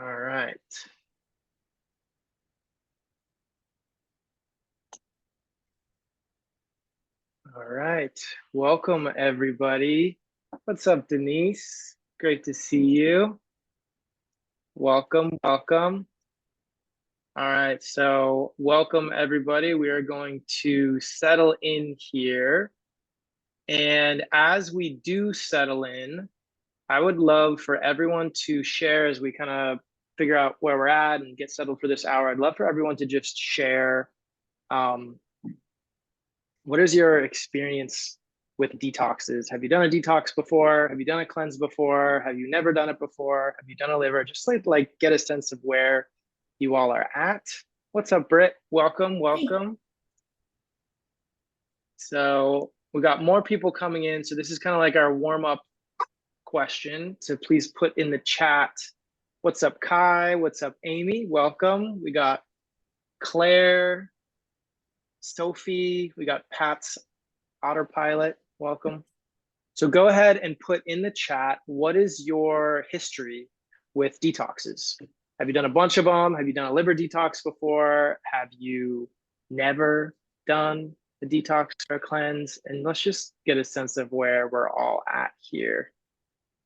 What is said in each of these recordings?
All right. All right. Welcome, everybody. What's up, Denise? Great to see you. Welcome, welcome. All right. So, welcome, everybody. We are going to settle in here. And as we do settle in, I would love for everyone to share as we kind of figure out where we're at and get settled for this hour. I'd love for everyone to just share what is your experience with detoxes? Have you done a detox before? Have you done a cleanse before? Have you never done it before? Have you done a liver? Just like get a sense of where you all are at. What's up, Britt? Welcome, welcome. So we got more people coming in. So this is kind of like our warm-up question. So please put in the chat. What's up, Kai? What's up, Amy? Welcome. We got Claire, Sophie. We got Pat's autopilot. Welcome. So go ahead and put in the chat, what is your history with detoxes? Have you done a bunch of them? Have you done a liver detox before? Have you never done a detox or a cleanse? And let's just get a sense of where we're all at here.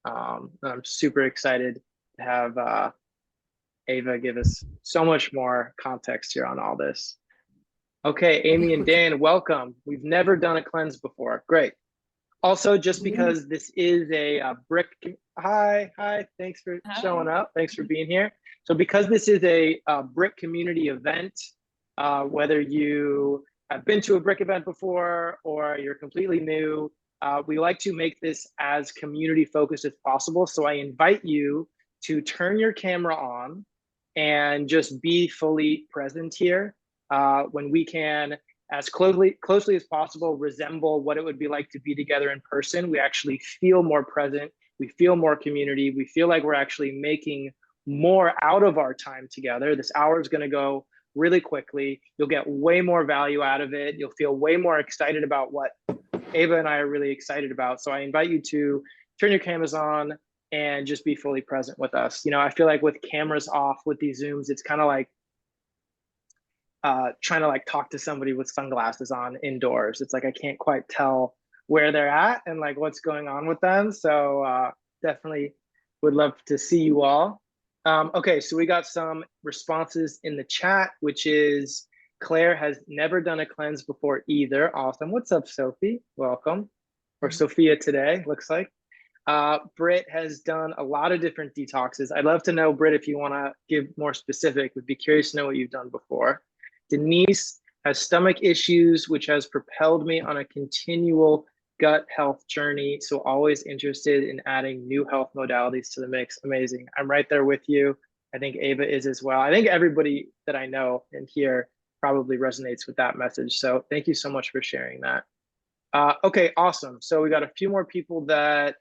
I'm super excited to have Ava give us so much more context here on all this. Okay, Amy and Dan, welcome. We've never done a cleanse before. Great. Also, just because this is a brick, hi, thanks for showing up. Thanks for being here. So because this is a brick community event, whether you have been to a brick event before or you're completely new, we like to make this as community focused as possible. So I invite you to turn your camera on and just be fully present here when we can, as closely as possible, resemble what it would be like to be together in person. We actually feel more present. We feel more community. We feel like we're actually making more out of our time together. This hour is going to go really quickly. You'll get way more value out of it. You'll feel way more excited about what Ava and I are really excited about. So I invite you to turn your cameras on and just be fully present with us. You know, I feel like with cameras off with these Zooms, it's kind of like trying to like talk to somebody with sunglasses on indoors. It's like I can't quite tell where they're at and like what's going on with them. So definitely would love to see you all. Okay, so we got some responses in the chat, which is Claire has never done a cleanse before either. Awesome. What's up, Sophie? Welcome. Or Sophia today, looks like. Britt has done a lot of different detoxes. I'd love to know, Britt, if you want to give more specific, would be curious to know what you've done before. Denise has stomach issues, which has propelled me on a continual gut health journey. So always interested in adding new health modalities to the mix. Amazing. I'm right there with you. I think Ava is as well. I think everybody that I know and here probably resonates with that message. So thank you so much for sharing that. Okay, awesome. So we got a few more people that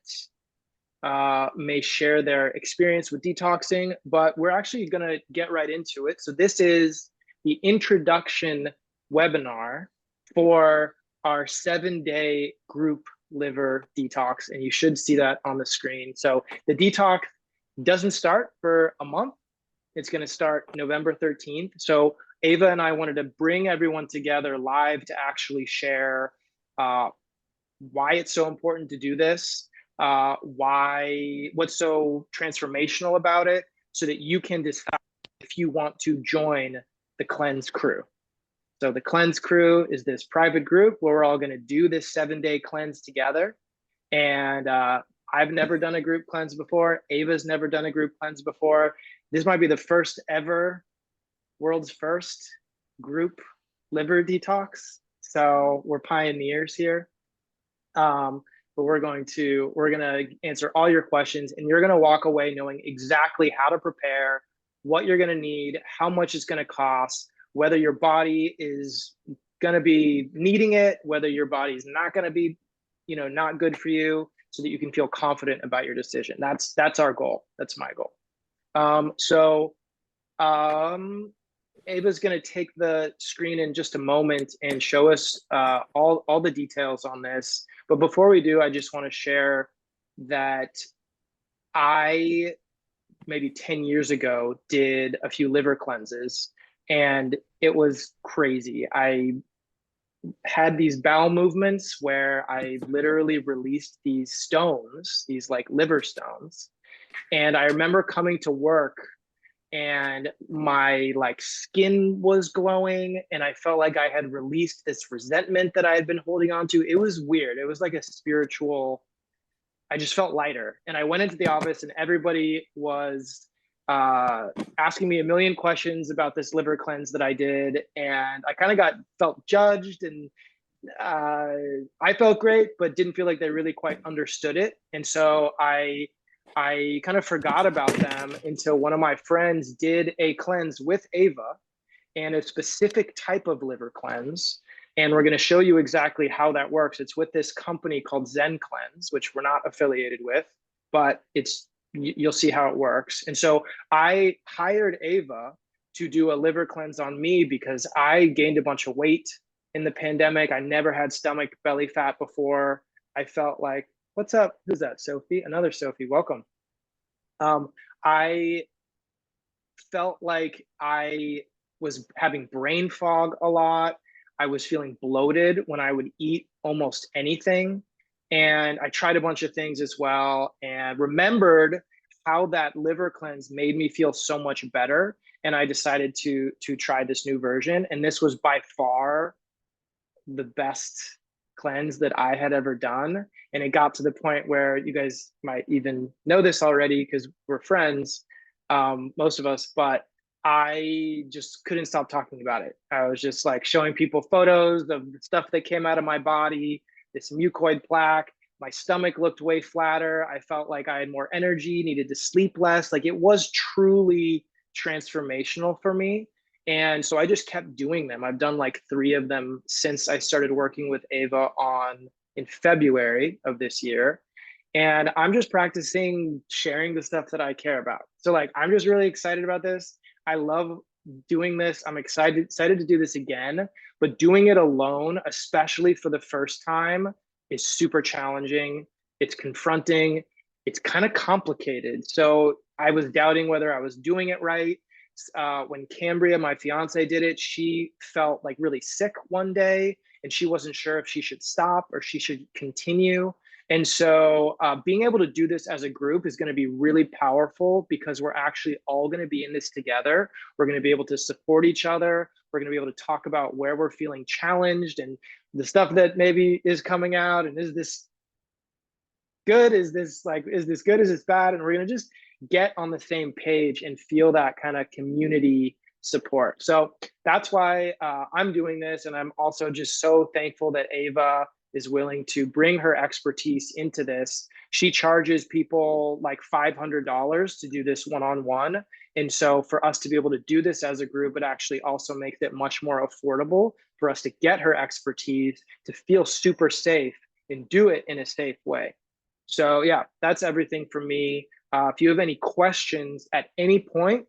may share their experience with detoxing, but we're actually going to get right into it. So this is the introduction webinar for our 7-day group liver detox, and you should see that on the screen. So the detox doesn't start for a month. It's going to start November 13th. So Ava and I wanted to bring everyone together live to actually share why it's so important to do this, what's so transformational about it, so that you can decide if you want to join the cleanse crew. So the cleanse crew is this private group where we're all going to do this 7-day cleanse together. And I've never done a group cleanse before. Ava's never done a group cleanse before. This might be the first ever, world's first group liver detox. So we're pioneers here. But we're going to answer all your questions, and you're going to walk away knowing exactly how to prepare, what you're going to need, how much it's going to cost, whether your body is going to be needing it, whether your body is not going to be, not good for you, so that you can feel confident about your decision. That's our goal. That's my goal. Ava's going to take the screen in just a moment and show us all the details on this. But before we do, I just want to share that I maybe 10 years ago, did a few liver cleanses, and it was crazy. I had these bowel movements where I literally released these stones, these like liver stones. And I remember coming to work and my like skin was glowing and I felt like I had released this resentment that I had been holding on to. It was weird. It was like a spiritual, I just felt lighter. And I went into the office and everybody was asking me a million questions about this liver cleanse that I did. And I kind of felt judged, and uh, I felt great, but didn't feel like they really quite understood it. And so I kind of forgot about them until one of my friends did a cleanse with Ava, and a specific type of liver cleanse. And we're going to show you exactly how that works. It's with this company called Zen Cleanse, which we're not affiliated with, but you'll see how it works. And so I hired Ava to do a liver cleanse on me because I gained a bunch of weight in the pandemic. I never had stomach belly fat before. I felt like, what's up? Who's that? Sophie? Another Sophie. Welcome. I felt like I was having brain fog a lot. I was feeling bloated when I would eat almost anything. And I tried a bunch of things as well and remembered how that liver cleanse made me feel so much better. And I decided to try this new version. And this was by far the best cleanse that I had ever done. And it got to the point where you guys might even know this already because we're friends, most of us, but I just couldn't stop talking about it. I was just like showing people photos of the stuff that came out of my body, this mucoid plaque. My stomach looked way flatter. I felt like I had more energy, needed to sleep less. Like it was truly transformational for me. And so I just kept doing them. I've done like 3 of them since I started working with Ava in February of this year. And I'm just practicing sharing the stuff that I care about. So like I'm just really excited about this. I love doing this. I'm excited to do this again, but doing it alone, especially for the first time, is super challenging. It's confronting. It's kind of complicated. So I was doubting whether I was doing it right. When Cambria, my fiance, did it, she felt like really sick one day and she wasn't sure if she should stop or she should continue. And so being able to do this as a group is going to be really powerful because we're actually all going to be in this together. We're going to be able to support each other. We're going to be able to talk about where we're feeling challenged and the stuff that maybe is coming out. And is this good? Is this good? Is this bad? And we're going to just get on the same page and feel that kind of community support. So that's why I'm doing this. And I'm also just so thankful that Ava is willing to bring her expertise into this. She charges people like $500 to do this one-on-one. And so for us to be able to do this as a group, it actually also makes it much more affordable for us to get her expertise, to feel super safe and do it in a safe way. So yeah, that's everything for me. If you have any questions at any point,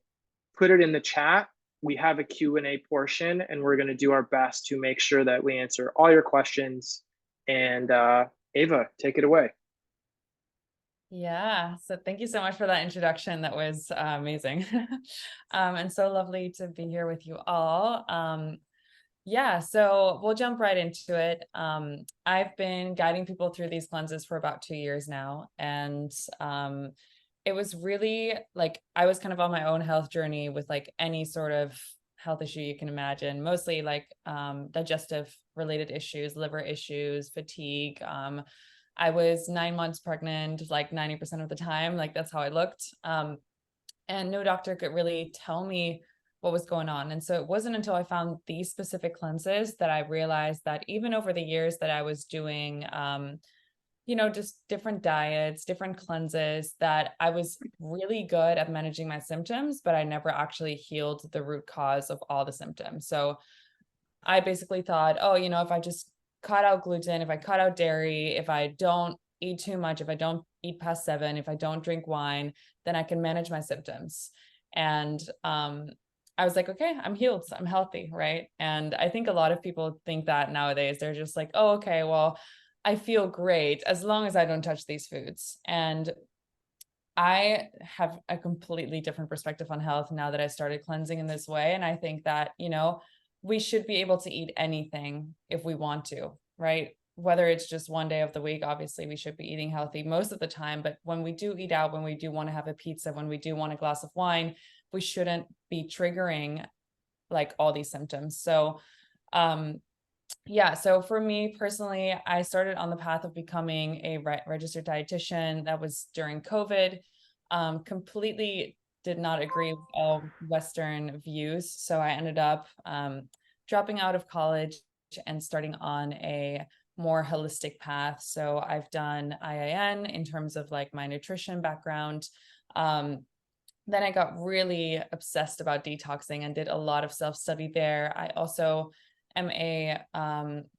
put it in the chat. We have a Q&A portion and we're going to do our best to make sure that we answer all your questions. And Ava, take it away. Yeah, so thank you so much for that introduction. That was amazing. And so lovely to be here with you all. Yeah, so we'll jump right into it. I've been guiding people through these cleanses for about 2 years now. And it was really like I was kind of on my own health journey with like any sort of health issue you can imagine, mostly like digestive related issues, liver issues, fatigue. I was 9 months pregnant, like 90% of the time, like that's how I looked. And no doctor could really tell me what was going on. And so it wasn't until I found these specific cleanses that I realized that even over the years that I was doing, just different diets, different cleanses, that I was really good at managing my symptoms, but I never actually healed the root cause of all the symptoms. So I basically thought, oh, if I just cut out gluten, if I cut out dairy, if I don't eat too much, if I don't eat past 7, if I don't drink wine, then I can manage my symptoms. And I was like, okay, I'm healed, I'm healthy, right? And I think a lot of people think that nowadays. They're just like, oh, okay, well, I feel great as long as I don't touch these foods. And I have a completely different perspective on health now that I started cleansing in this way. And I think that, we should be able to eat anything if we want to, right? Whether it's just one day of the week, obviously we should be eating healthy most of the time. But when we do eat out, when we do want to have a pizza, when we do want a glass of wine, we shouldn't be triggering like all these symptoms. So, um, yeah, so for me personally, I started on the path of becoming a registered dietitian. That was during COVID. Completely did not agree with all Western views. So I ended up dropping out of college and starting on a more holistic path. So I've done IIN in terms of like my nutrition background. Then I got really obsessed about detoxing and did a lot of self-study there. I also am a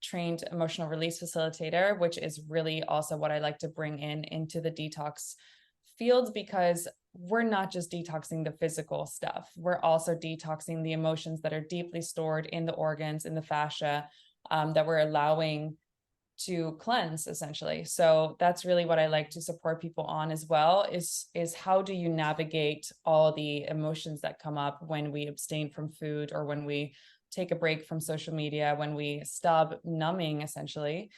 trained emotional release facilitator, which is really also what I like to bring into the detox field, because we're not just detoxing the physical stuff. We're also detoxing the emotions that are deeply stored in the organs, in the fascia, that we're allowing to cleanse essentially. So that's really what I like to support people on as well, is how do you navigate all the emotions that come up when we abstain from food, or when we take a break from social media, when we stop numbing essentially.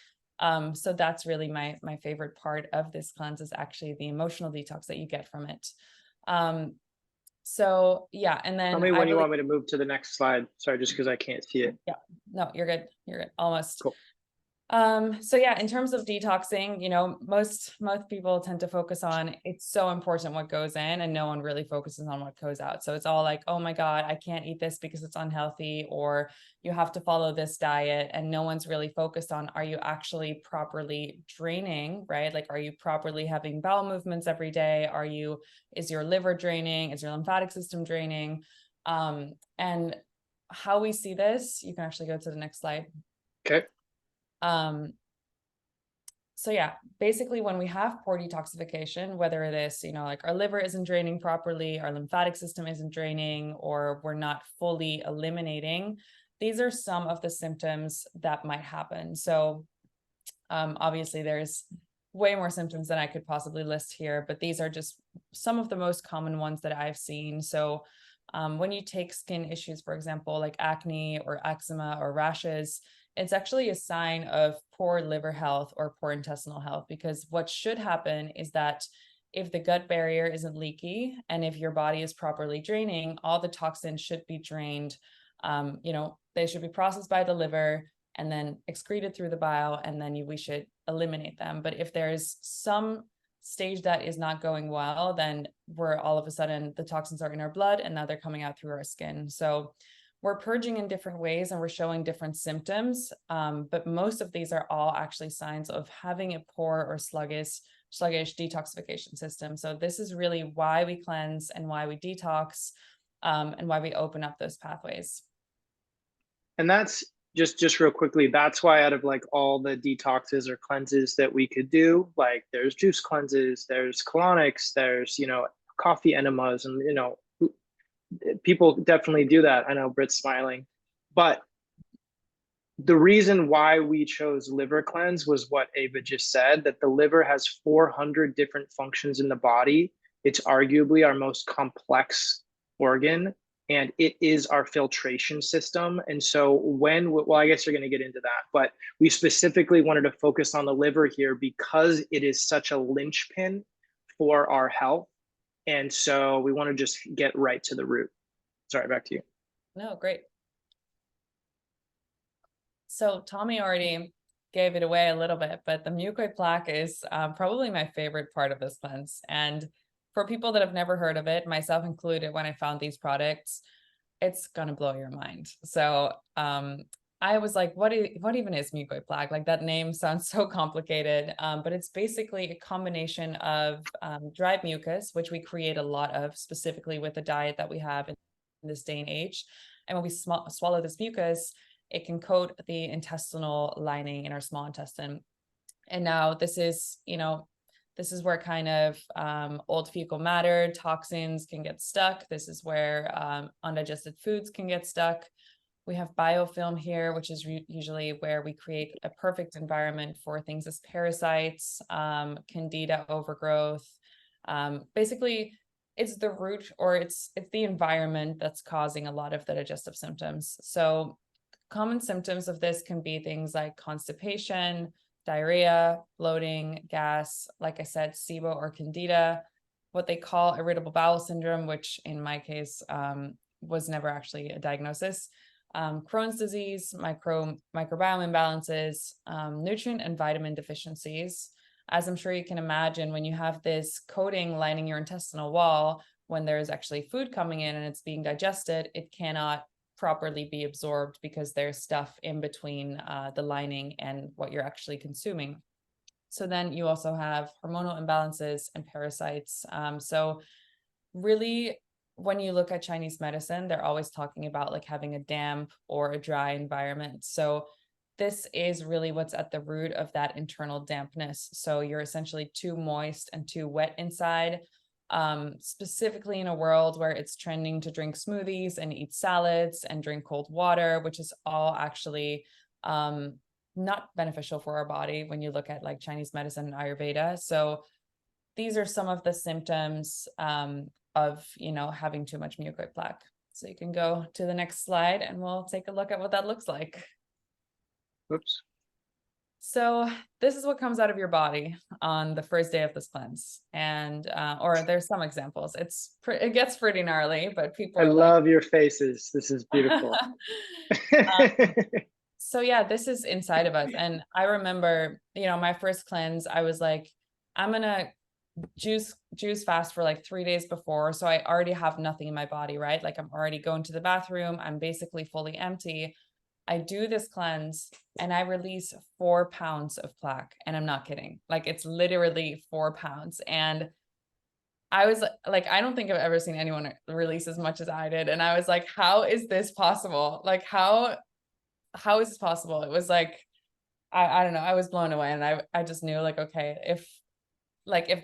So that's really my favorite part of this cleanse, is actually the emotional detox that you get from it. So yeah, and Tell then me I when you really, want me to move to the next slide. Sorry, just because I can't see it. yeah, no, you're good. You're good. Almost. Cool. So yeah, in terms of detoxing, most people tend to focus on, it's so important what goes in, and no one really focuses on what goes out. So it's all like, oh my God, I can't eat this because it's unhealthy, or you have to follow this diet. And no one's really focused on, are you actually properly draining, right? Like, are you properly having bowel movements every day? Is your liver draining? Is your lymphatic system draining? And how we see this, you can actually go to the next slide. Okay. So yeah, basically when we have poor detoxification, whether it is, like our liver isn't draining properly, our lymphatic system isn't draining, or we're not fully eliminating, these are some of the symptoms that might happen. So obviously there's way more symptoms than I could possibly list here, but these are just some of the most common ones that I've seen. So when you take skin issues, for example, like acne or eczema or rashes, it's actually a sign of poor liver health or poor intestinal health, because what should happen is that if the gut barrier isn't leaky and if your body is properly draining, all the toxins should be drained. They should be processed by the liver and then excreted through the bile, and then we should eliminate them. But if there's some stage that is not going well, then we're all of a sudden, the toxins are in our blood and now they're coming out through our skin. So we're purging in different ways and we're showing different symptoms. But most of these are all actually signs of having a poor or sluggish detoxification system. So this is really why we cleanse and why we detox, and why we open up those pathways. And that's just real quickly, that's why out of like all the detoxes or cleanses that we could do, like there's juice cleanses, there's colonics, there's, coffee enemas, and, people definitely do that. I know Britt's smiling, but the reason why we chose liver cleanse was what Ava just said, that the liver has 400 different functions in the body. It's arguably our most complex organ, and it is our filtration system. And so well, I guess you're going to get into that, but we specifically wanted to focus on the liver here because it is such a linchpin for our health. And so we want to just get right to the root. Sorry, back to you. No, great. So Tommy already gave it away a little bit, but the mucoid plaque is probably my favorite part of this cleanse. And for people that have never heard of it, myself included, when I found these products, it's gonna blow your mind. So I was like, what even is mucoid plaque? Like, that name sounds so complicated, but it's basically a combination of dried mucus, which we create a lot of, specifically with the diet that we have in this day and age. And when we swallow this mucus, it can coat the intestinal lining in our small intestine. And now this is where kind of old fecal matter, toxins can get stuck. This is where undigested foods can get stuck. We have biofilm here, which is usually where we create a perfect environment for things as parasites, candida overgrowth, Basically, it's the root, or it's the environment that's causing a lot of the digestive symptoms. So common symptoms of this can be things like constipation, diarrhea, bloating, gas, like I said, SIBO or candida, what they call irritable bowel syndrome, which in my case was never actually a diagnosis, Crohn's disease, microbiome imbalances, nutrient and vitamin deficiencies. As I'm sure you can imagine, when you have this coating lining your intestinal wall, when there's actually food coming in and it's being digested, it cannot properly be absorbed because there's stuff in between the lining and what you're actually consuming. So then you also have hormonal imbalances and parasites. So really, when you look at Chinese medicine, they're always talking about like having a damp or a dry environment. So this is really what's at the root of that internal dampness. So you're essentially too moist and too wet inside, specifically in a world where it's trending to drink smoothies and eat salads and drink cold water, which is all actually not beneficial for our body when you look at like Chinese medicine and Ayurveda. So these are some of the symptoms of, having too much mucoid plaque. So you can go to the next slide and we'll take a look at what that looks like. Oops. So this is what comes out of your body on the first day of this cleanse. And, or there's some examples. It gets pretty gnarly, but people I are love your faces. This is beautiful. So yeah, this is inside of us. And I remember, my first cleanse, I was like, I'm gonna juice fast for like 3 days before. So I already have nothing in my body, right? Like I'm already going to the bathroom. I'm basically fully empty. I do this cleanse and I release 4 pounds of plaque. And I'm not kidding. Like it's literally 4 pounds. And I was like, I don't think I've ever seen anyone release as much as I did. And I was like, how is this possible? Like, how is this possible? It was like, I don't know. I was blown away. And I just knew like, okay, if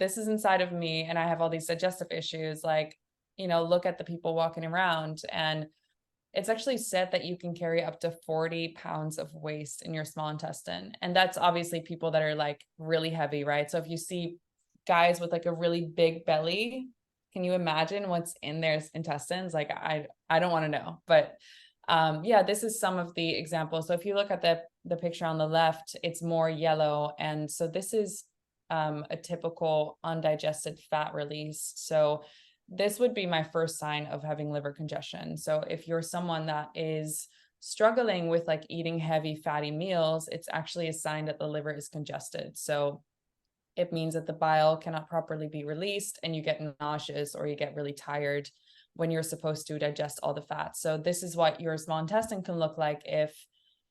this is inside of me and I have all these digestive issues, like, look at the people walking around. And it's actually said that you can carry up to 40 pounds of waste in your small intestine. And that's obviously people that are like really heavy, right? So if you see guys with like a really big belly, can you imagine what's in their intestines? Like, I don't want to know, but yeah, this is some of the examples. So if you look at the picture on the left, it's more yellow. And so this is a typical undigested fat release. So this would be my first sign of having liver congestion. So if you're someone that is struggling with like eating heavy fatty meals, it's actually a sign that the liver is congested. So it means that the bile cannot properly be released and you get nauseous or you get really tired when you're supposed to digest all the fats. So this is what your small intestine can look like if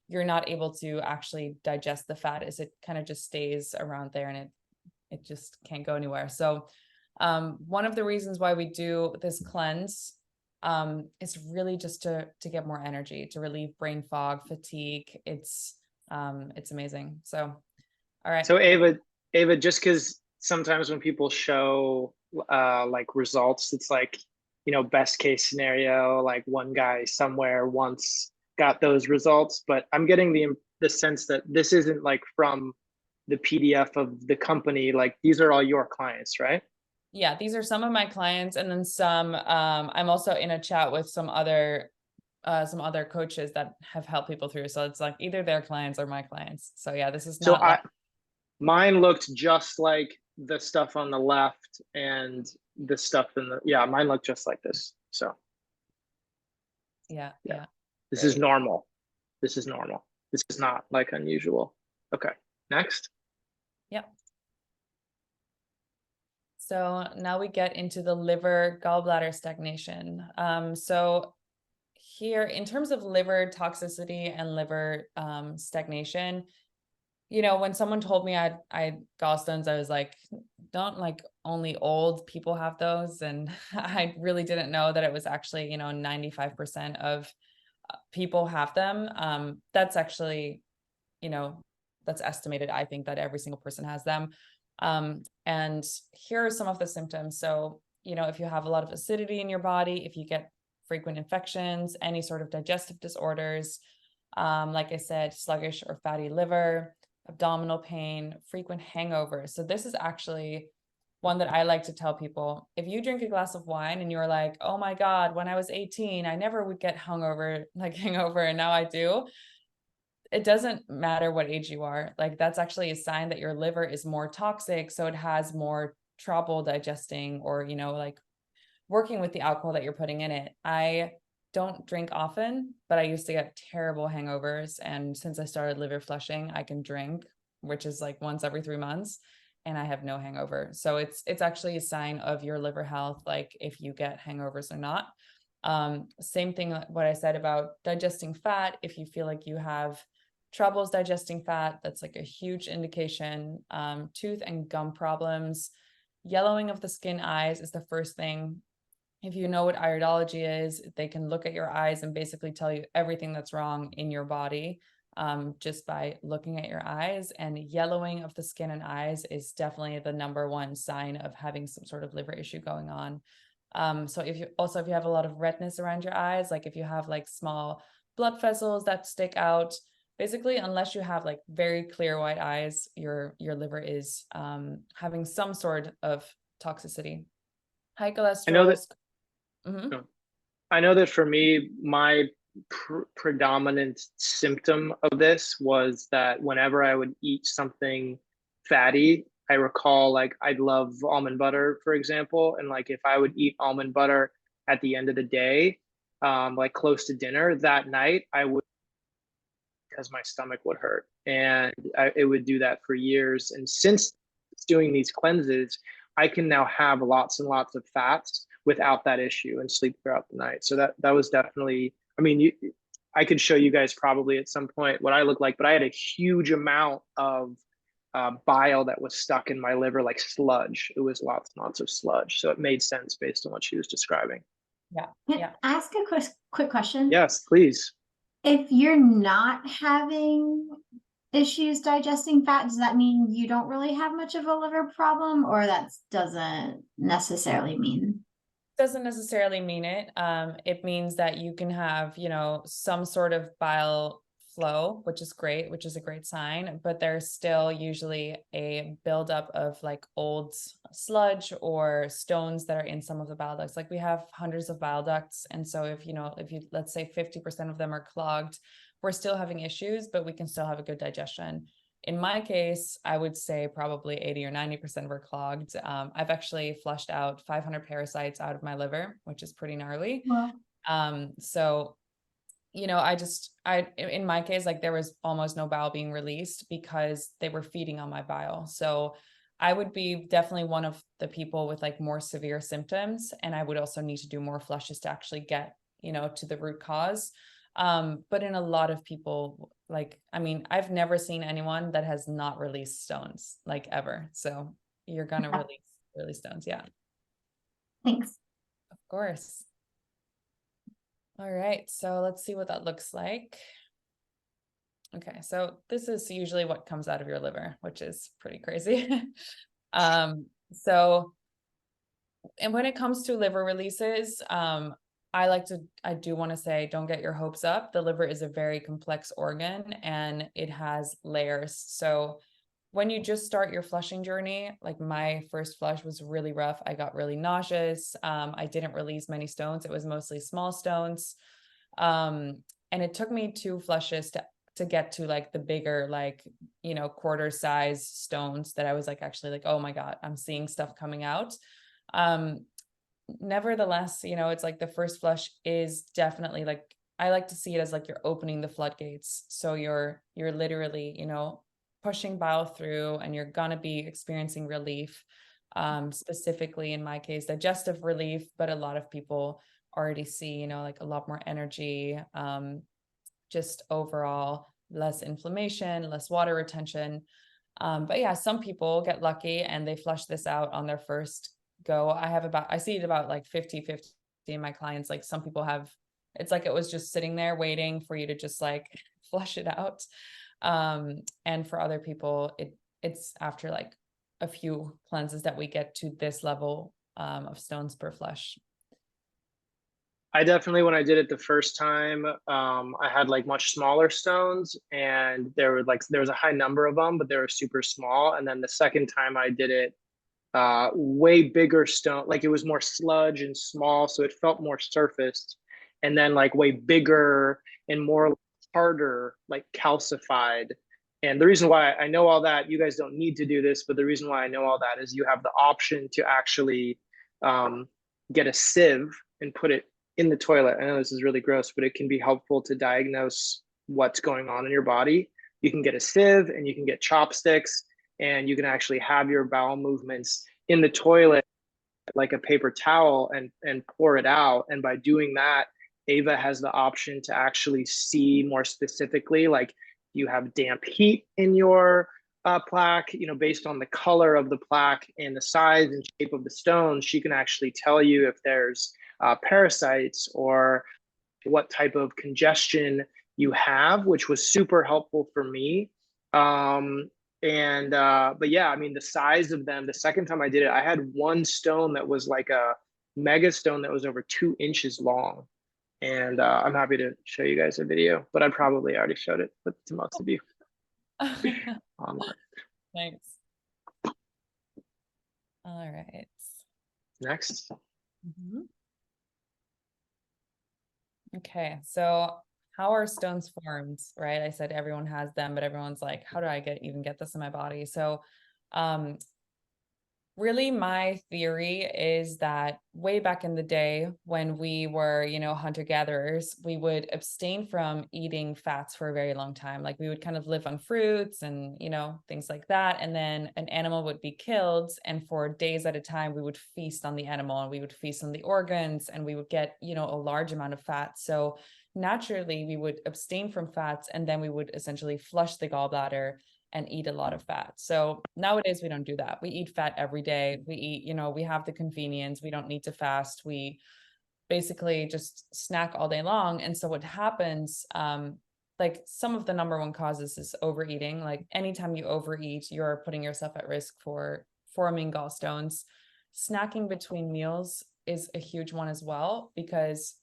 you're not able to actually digest the fat, is it kind of just stays around there and it just can't go anywhere. So one of the reasons why we do this cleanse is really just to get more energy, to relieve brain fog, fatigue. It's amazing. So, all right. So Ava, just because sometimes when people show like results, it's like, best case scenario, like one guy somewhere once got those results, but I'm getting the sense that this isn't like from the PDF of the company. Like these are all your clients, right? Yeah, these are some of my clients, and then some. I'm also in a chat with some other coaches that have helped people through. So it's like either their clients or my clients. So yeah, this is not. Mine looked just like the stuff on the left and the stuff mine looked just like this. So yeah. This is normal. This is normal. This is not like unusual. Okay, next. Yep. So now we get into the liver gallbladder stagnation. So here, in terms of liver toxicity and liver stagnation, when someone told me I had gallstones, I was like, don't, like, only old people have those. And I really didn't know that it was actually, 95% of people have them. That's actually, that's estimated. I think that every single person has them. And here are some of the symptoms. So, if you have a lot of acidity in your body, if you get frequent infections, any sort of digestive disorders, like I said, sluggish or fatty liver, abdominal pain, frequent hangovers. So this is actually one that I like to tell people, if you drink a glass of wine and you're like, oh my God, when I was 18, I never would get hungover, like hangover, and now I do. It doesn't matter what age you are. Like that's actually a sign that your liver is more toxic. So it has more trouble digesting or, like working with the alcohol that you're putting in it. I don't drink often, but I used to get terrible hangovers. And since I started liver flushing, I can drink, which is like once every 3 months, and I have no hangover. So it's actually a sign of your liver health, like if you get hangovers or not. Same thing like what I said about digesting fat. If you feel like you have troubles digesting fat, that's like a huge indication. Tooth and gum problems, yellowing of the skin, eyes is the first thing. If you know what iridology is, they can look at your eyes and basically tell you everything that's wrong in your body, just by looking at your eyes. And yellowing of the skin and eyes is definitely the number one sign of having some sort of liver issue going on. So if you have a lot of redness around your eyes, like if you have like small blood vessels that stick out, basically, unless you have like very clear white eyes, your liver is having some sort of toxicity. High I know that. cholesterol. Mhm. I know that for me, my predominant symptom of this was that whenever I would eat something fatty, I recall like I love almond butter, for example, and like if I would eat almond butter at the end of the day, like close to dinner that night, I would, because my stomach would hurt, and it would do that for years. And since doing these cleanses, I can now have lots and lots of fats without that issue and sleep throughout the night. So that was definitely. I mean, I could show you guys probably at some point what I look like, but I had a huge amount of bile that was stuck in my liver, like sludge. It was lots and lots of sludge. So it made sense based on what she was describing. Yeah. Can Yeah. I ask a quick question? Yes, please. If you're not having issues digesting fat, does that mean you don't really have much of a liver problem, or that doesn't necessarily mean? Doesn't necessarily mean it. It means that you can have, some sort of bile flow, which is great, which is a great sign, but there's still usually a buildup of like old sludge or stones that are in some of the bile ducts. Like we have hundreds of bile ducts. And so if you, let's say 50% of them are clogged, we're still having issues, but we can still have a good digestion. In my case, I would say probably 80 or 90% were clogged. I've actually flushed out 500 parasites out of my liver, which is pretty gnarly. Well, So, in my case, like there was almost no bile being released because they were feeding on my bile. So I would be definitely one of the people with like more severe symptoms. And I would also need to do more flushes to actually get, to the root cause. But in a lot of people, like, I mean, I've never seen anyone that has not released stones, like ever. So you're gonna yeah, release stones. Yeah, thanks. of course. All right, so let's see what that looks like. Okay, so this is usually what comes out of your liver, which is pretty crazy. So, and when it comes to liver releases, I do want to say, don't get your hopes up. The liver is a very complex organ and it has layers. So when you just start your flushing journey, like my first flush was really rough. I got really nauseous. I didn't release many stones. It was mostly small stones. And it took me 2 flushes to get to like the bigger, like, quarter size stones that I was like, actually like, oh my God, I'm seeing stuff coming out. Nevertheless, it's like the first flush is definitely like, I like to see it as like you're opening the floodgates. So you're literally, pushing bile through and you're gonna be experiencing relief. Specifically in my case, digestive relief, but a lot of people already see, like a lot more energy, just overall less inflammation, less water retention. But yeah, some people get lucky and they flush this out on their first go. I see it about like 50-50 in my clients. Like some people have, it's like it was just sitting there waiting for you to just like flush it out. And for other people, it's after like a few cleanses that we get to this level of stones per flush. I definitely, when I did it the first time, I had like much smaller stones, and there was a high number of them, but they were super small. And then the second time I did it, way bigger stone, like it was more sludge and small, so it felt more surfaced, and then like way bigger and more harder, like calcified. And the reason why I know all that, you guys don't need to do this, but the reason why I know all that is you have the option to actually get a sieve and put it in the toilet. I know this is really gross, but it can be helpful to diagnose what's going on in your body. You can get a sieve and you can get chopsticks, and you can actually have your bowel movements in the toilet like a paper towel and pour it out. And by doing that, Ava has the option to actually see more specifically, like you have damp heat in your plaque, you know, based on the color of the plaque and the size and shape of the stone, she can actually tell you if there's parasites or what type of congestion you have, which was super helpful for me. But yeah, I mean, the size of them, the second time I did it, I had one stone that was like a mega stone that was over 2 inches long. And I'm happy to show you guys a video, but I probably already showed it to most of you online. Thanks. All right. Next. Mhm. Okay, so how are stones formed, right? I said everyone has them, but everyone's like, how do I even get this in my body? So really my theory is that way back in the day when we were, hunter-gatherers, we would abstain from eating fats for a very long time. Like we would kind of live on fruits and, things like that. And then an animal would be killed. And for days at a time, we would feast on the animal and we would feast on the organs and we would get, a large amount of fat. So naturally we would abstain from fats and then we would essentially flush the gallbladder and eat a lot of fat. So nowadays we don't do that. We eat fat every day. We eat, we have the convenience. We don't need to fast. We basically just snack all day long. And so what happens, like some of the number one causes is overeating. Like anytime you overeat, you're putting yourself at risk for forming gallstones. Snacking between meals is a huge one as well, because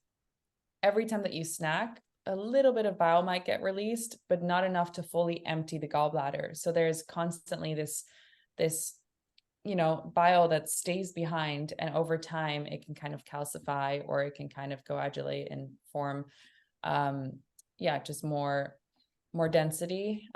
every time that you snack, a little bit of bile might get released, but not enough to fully empty the gallbladder. So there's constantly this bile that stays behind, and over time it can kind of calcify or it can kind of coagulate and form just more density.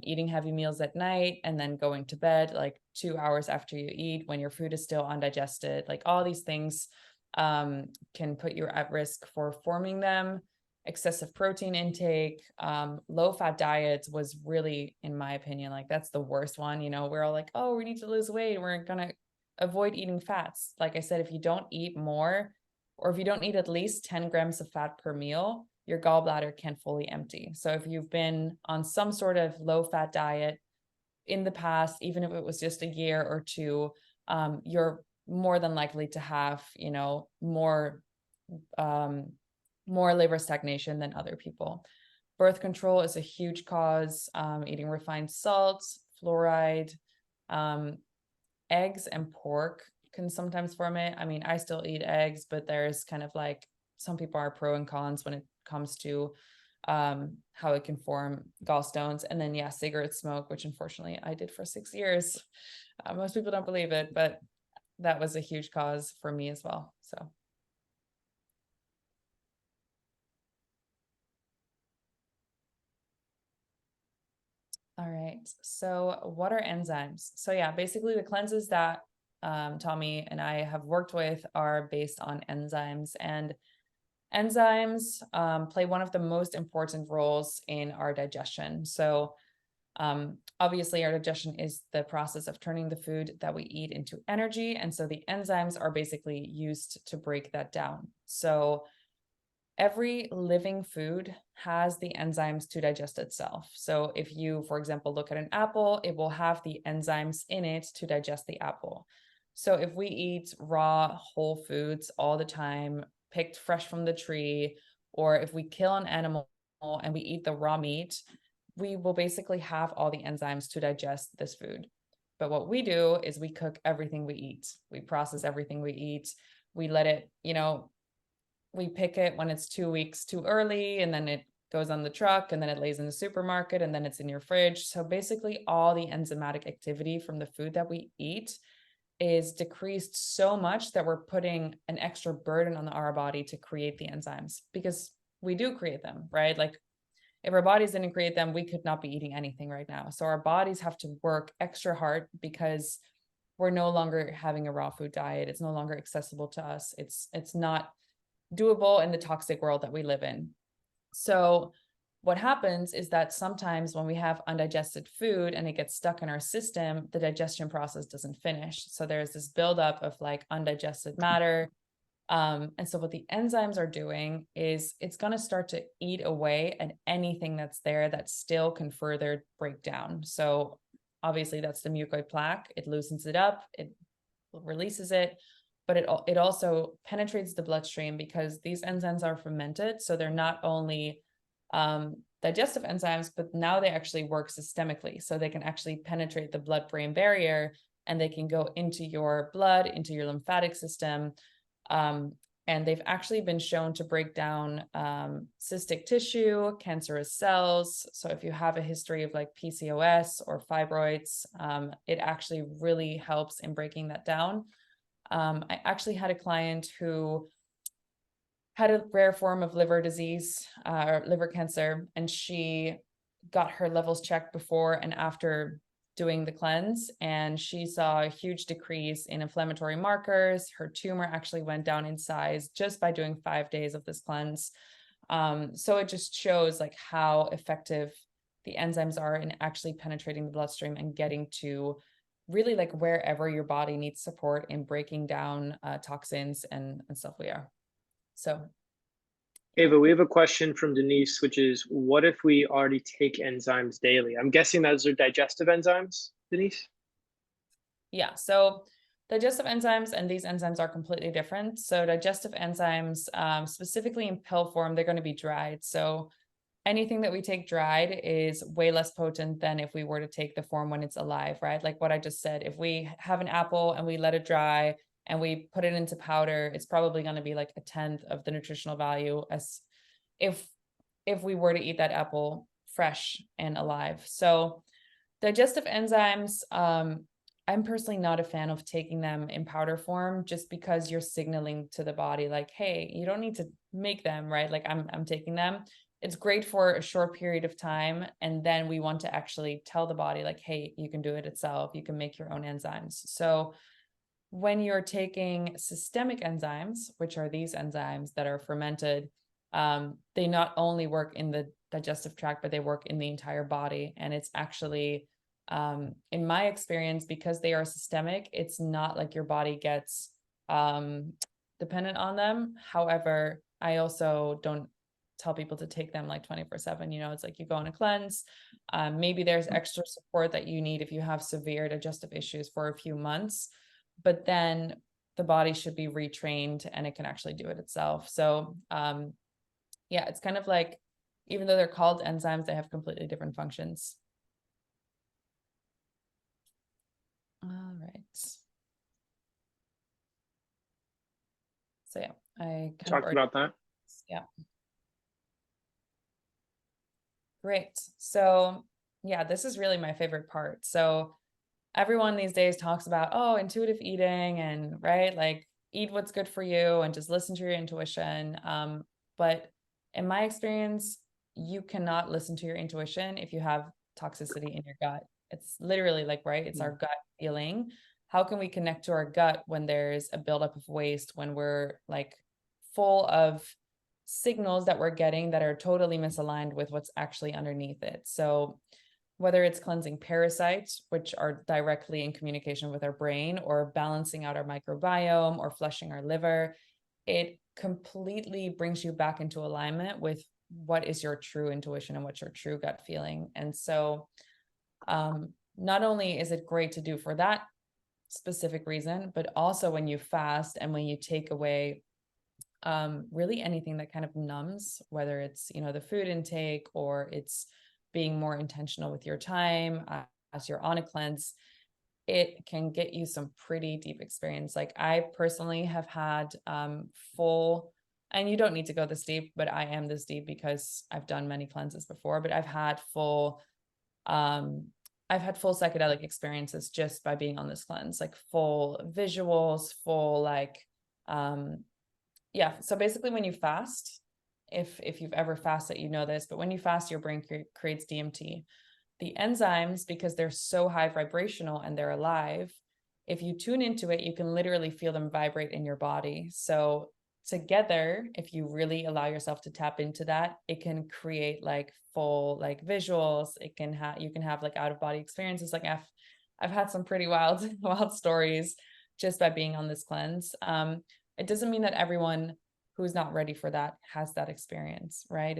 Eating heavy meals at night and then going to bed like 2 hours after you eat when your food is still undigested, like all these things can put you at risk for forming them. Excessive protein intake, low fat diets was really, in my opinion, like that's the worst one. We're all like, oh, we need to lose weight, we're gonna avoid eating fats. Like I said, if you don't eat more, or if you don't eat at least 10 grams of fat per meal, your gallbladder can't fully empty. So if you've been on some sort of low fat diet in the past, even if it was just a year or two, you're more than likely to have, more liver stagnation than other people. Birth control is a huge cause. Eating refined salts, fluoride, eggs and pork can sometimes form it. I mean, I still eat eggs, but there's kind of like some people are pro and cons when it comes to how it can form gallstones. And then, cigarette smoke, which unfortunately I did for 6 years. Most people don't believe it, but that was a huge cause for me as well. So. All right. So what are enzymes? So basically the cleanses that Tommy and I have worked with are based on enzymes, and enzymes play one of the most important roles in our digestion. So obviously our digestion is the process of turning the food that we eat into energy. And so the enzymes are basically used to break that down. So every living food has the enzymes to digest itself. So if you, for example, look at an apple, it will have the enzymes in it to digest the apple. So if we eat raw whole foods all the time, picked fresh from the tree, or if we kill an animal and we eat the raw meat, we will basically have all the enzymes to digest this food. But what we do is we cook everything we eat. We process everything we eat. We let it, we pick it when it's 2 weeks too early, and then it goes on the truck, and then it lays in the supermarket, and then it's in your fridge. So basically all the enzymatic activity from the food that we eat is decreased so much that we're putting an extra burden on our body to create the enzymes, because we do create them, right? Like if our bodies didn't create them, we could not be eating anything right now. So our bodies have to work extra hard because we're no longer having a raw food diet. It's no longer accessible to us. It's not doable in the toxic world that we live in. So what happens is that sometimes when we have undigested food and it gets stuck in our system, the digestion process doesn't finish. So there's this buildup of like undigested matter. And so what the enzymes are doing is it's going to start to eat away at anything that's there that still can further break down. So obviously that's the mucoid plaque. It loosens it up, it releases it, but it also penetrates the bloodstream because these enzymes are fermented. So they're not only digestive enzymes, but now they actually work systemically. So they can actually penetrate the blood-brain barrier and they can go into your blood, into your lymphatic system. And they've actually been shown to break down cystic tissue, cancerous cells. So if you have a history of like PCOS or fibroids, it actually really helps in breaking that down. I actually had a client who had a rare form of liver disease, or liver cancer, and she got her levels checked before and after doing the cleanse, and she saw a huge decrease in inflammatory markers. Her tumor actually went down in size just by doing 5 days of this cleanse. So it just shows like how effective the enzymes are in actually penetrating the bloodstream and getting to really like wherever your body needs support in breaking down toxins and stuff we are. So Ava, we have a question from Denise, which is, what if we already take enzymes daily? I'm guessing those are digestive enzymes, Denise? yeah, so digestive enzymes and these enzymes are completely different. So digestive enzymes, specifically in pill form, they're going to be dried. So anything that we take dried is way less potent than if we were to take the form when it's alive, right? Like what I just said, if we have an apple and we let it dry and we put it into powder, it's probably going to be like 1/10 of the nutritional value as if we were to eat that apple fresh and alive. So digestive enzymes, I'm personally not a fan of taking them in powder form just because you're signaling to the body like, hey, you don't need to make them, right? Like I'm taking them. It's great for a short period of time. And then we want to actually tell the body like, hey, you can do it itself. You can make your own enzymes. So when you're taking systemic enzymes, which are these enzymes that are fermented, they not only work in the digestive tract, but they work in the entire body. And it's actually, in my experience, because they are systemic, it's not like your body gets dependent on them. However, I also don't tell people to take them like 24/7. You know, it's like you go on a cleanse. Maybe there's extra support that you need if you have severe digestive issues for a few months, but then the body should be retrained and it can actually do it itself. So yeah, it's kind of like, even though they're called enzymes, they have completely different functions. All right. So yeah, I kind Talked of about that. yeah. Great. So yeah, this is really my favorite part. So everyone these days talks about, oh, intuitive eating and right, like eat what's good for you and just listen to your intuition. But in my experience, you cannot listen to your intuition if you have toxicity in your gut. It's literally like, right, it's our gut feeling. How can we connect to our gut when there's a buildup of waste, when we're like full of signals that we're getting that are totally misaligned with what's actually underneath it? So whether it's cleansing parasites, which are directly in communication with our brain, or balancing out our microbiome, or flushing our liver, it completely brings you back into alignment with what is your true intuition and what's your true gut feeling. And so not only is it great to do for that specific reason, but also when you fast and when you take away really anything that kind of numbs, whether it's, you know, the food intake or it's being more intentional with your time as you're on a cleanse, it can get you some pretty deep experience. Like I personally have had full, and you don't need to go this deep, but I am this deep because I've done many cleanses before, but I've had full, I've had full psychedelic experiences just by being on this cleanse, like full visuals, full like, yeah. So basically when you fast, if you've ever fasted, you know this, but when you fast, your brain creates DMT. The enzymes, because they're so high vibrational and they're alive, if you tune into it, you can literally feel them vibrate in your body. So together, if you really allow yourself to tap into that, it can create like full like visuals. It can have, you can have like out of body experiences. Like I've had some pretty wild wild stories just by being on this cleanse. It doesn't mean that everyone who's not ready for that has that experience, right?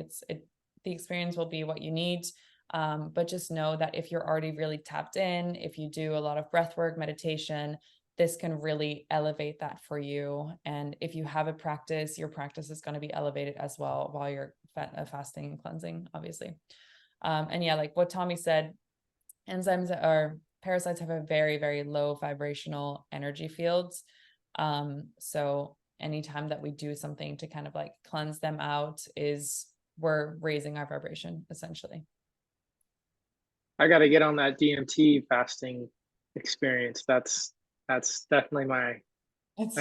The experience will be what you need. But just know that if you're already really tapped in, if you do a lot of breath work, meditation, this can really elevate that for you. And if you have a practice, your practice is going to be elevated as well while you're fasting and cleansing, obviously. And yeah, like what Tommy said, enzymes or parasites have a very, very low vibrational energy fields. So anytime that we do something to kind of like cleanse them out, we're raising our vibration essentially. I got to get on that DMT fasting experience. That's definitely my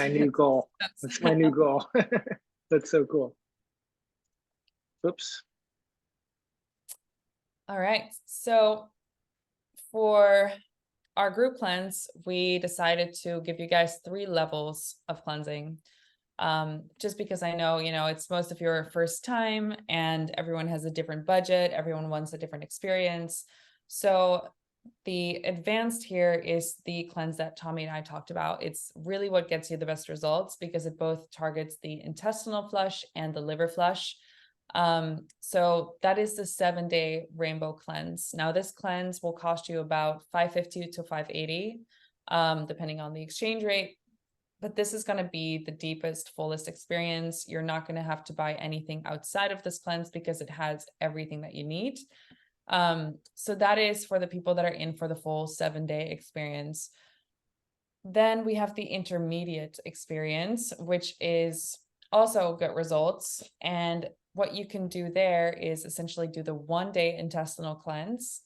new goal. That's my new goal. That's so cool. Oops. All right. So for our group cleanse, we decided to give you guys 3 levels of cleansing. Just because I know, it's most of your first time and everyone has a different budget. Everyone wants a different experience. So the advanced here is the cleanse that Tommy and I talked about. It's really what gets you the best results because it both targets the intestinal flush and the liver flush. So that is the 7-day rainbow cleanse. Now this cleanse will cost you about $550 to $580, depending on the exchange rate. But this is going to be the deepest, fullest experience. You're not going to have to buy anything outside of this cleanse because it has everything that you need. So that is for the people that are in for the full 7-day experience. Then we have the intermediate experience, which is also good results. And what you can do there is essentially do the 1-day intestinal cleanse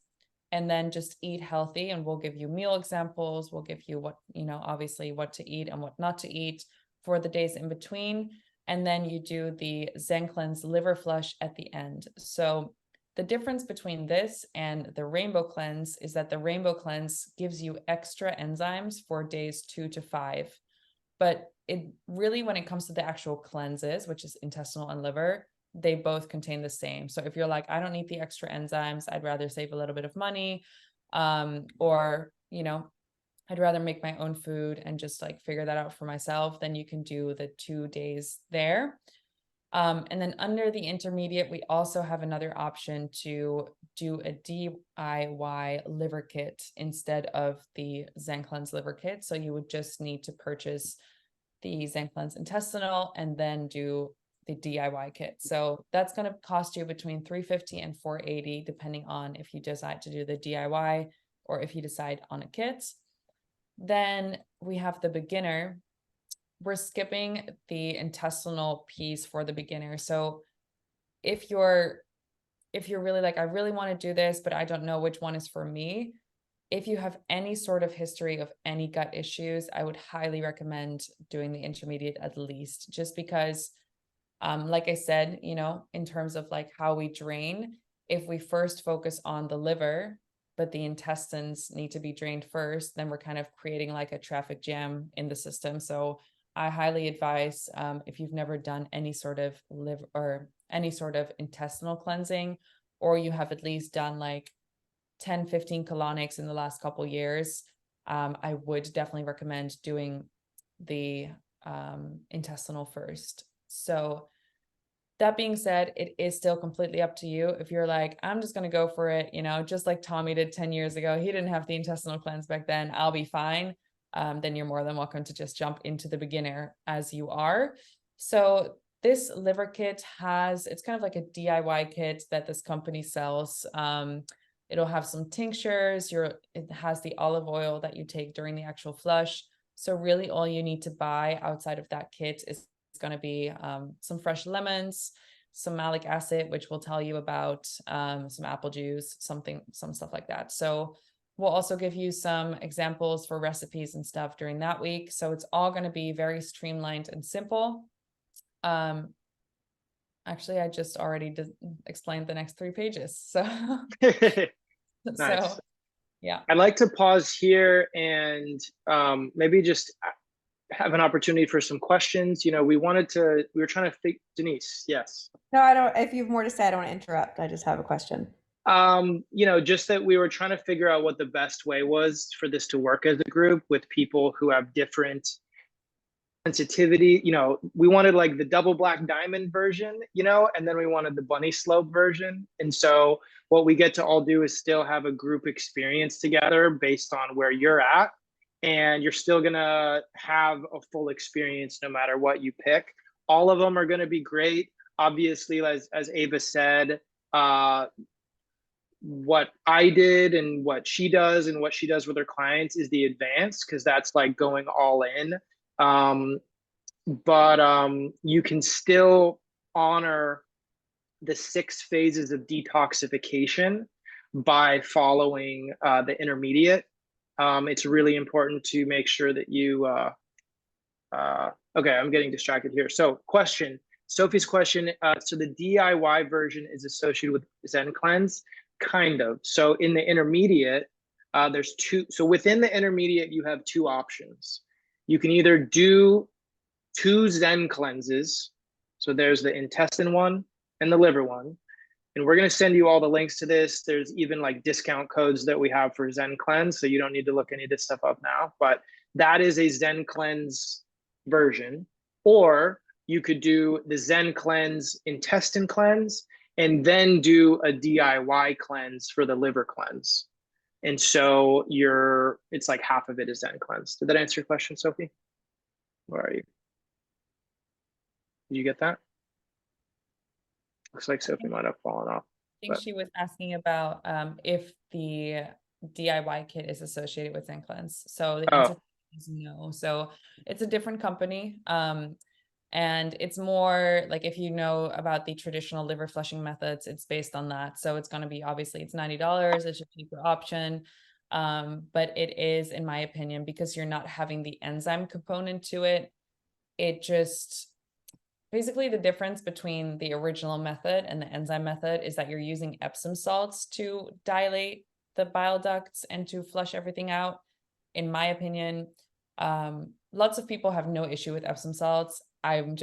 and then just eat healthy. And we'll give you meal examples. We'll give you what, obviously what to eat and what not to eat for the days in between. And then you do the Zen cleanse liver flush at the end. So the difference between this and the rainbow cleanse is that the rainbow cleanse gives you extra enzymes for days 2 to 5. But it really, when it comes to the actual cleanses, which is intestinal and liver, they both contain the same. So if you're like, I don't need the extra enzymes, I'd rather save a little bit of money, or, I'd rather make my own food and just like figure that out for myself, then you can do the 2 days there. And then under the intermediate, we also have another option to do a DIY liver kit instead of the Zen Cleanse liver kit. So you would just need to purchase the Zen Cleanse intestinal and then do the DIY kit. So that's going to cost you between $350 and $480, depending on if you decide to do the DIY or if you decide on a kit. Then we have the beginner. We're skipping the intestinal piece for the beginner. So if you're really like, I really want to do this, but I don't know which one is for me. If you have any sort of history of any gut issues, I would highly recommend doing the intermediate at least, just because, like I said, in terms of like how we drain, if we first focus on the liver, but the intestines need to be drained first, then we're kind of creating like a traffic jam in the system. So I highly advise, if you've never done any sort of liver or any sort of intestinal cleansing, or you have at least done like 10, 15 colonics in the last couple of years, I would definitely recommend doing the intestinal first. So that being said, it is still completely up to you. If you're like, I'm just going to go for it, just like Tommy did 10 years ago, he didn't have the intestinal cleanse back then, I'll be fine. Then you're more than welcome to just jump into the beginner as you are. So this liver kit it's kind of like a DIY kit that this company sells. It'll have some tinctures, it has the olive oil that you take during the actual flush. So really all you need to buy outside of that kit is going to be some fresh lemons, some malic acid, which we'll tell you about, some apple juice, some stuff like that. So we'll also give you some examples for recipes and stuff during that week. So it's all going to be very streamlined and simple. Actually, I just already explained the next 3 pages. So, Nice. so yeah. I'd like to pause here and maybe just have an opportunity for some questions. You know, we were trying to think, Denise, yes. No, I don't. If you have more to say, I don't want to interrupt. I just have a question. You know, just that we were trying to figure out what the best way was for this to work as a group with people who have different sensitivity. You know, we wanted like the double black diamond version, you know, and then we wanted the bunny slope version. And so what we get to all do is still have a group experience together based on where you're at. And you're still gonna have a full experience no matter what you pick. All of them are gonna be great. Obviously, as Ava said, what I did and what she does with her clients is the advanced, because that's like going all in. But you can still honor the 6 phases of detoxification by following the intermediate. It's really important to make sure that you, okay, I'm getting distracted here. So Sophie's question, so the DIY version is associated with Zen Cleanse? Kind of. So in the intermediate, there's 2. So within the intermediate, you have 2 options. You can either do 2 Zen cleanses. So there's the intestine one and the liver one. And we're going to send you all the links to this. There's even like discount codes that we have for Zen Cleanse. So you don't need to look any of this stuff up now. But that is a Zen Cleanse version. Or you could do the Zen Cleanse intestine cleanse and then do a DIY cleanse for the liver cleanse. And so it's like half of it is Zen Cleanse. Did that answer your question, Sophie? Where are you? Did you get that? Looks like Sophie might have fallen off. I think she was asking about if the DIY kit is associated with Zen Cleanse. So the answer is no. So it's a different company. And it's more like, if you know about the traditional liver flushing methods, it's based on that. So it's going to be, obviously it's $90. It's a cheaper option. But it is, in my opinion, because you're not having the enzyme component to it. It just, basically the difference between the original method and the enzyme method is that you're using Epsom salts to dilate the bile ducts and to flush everything out. In my opinion, lots of people have no issue with Epsom salts. I'm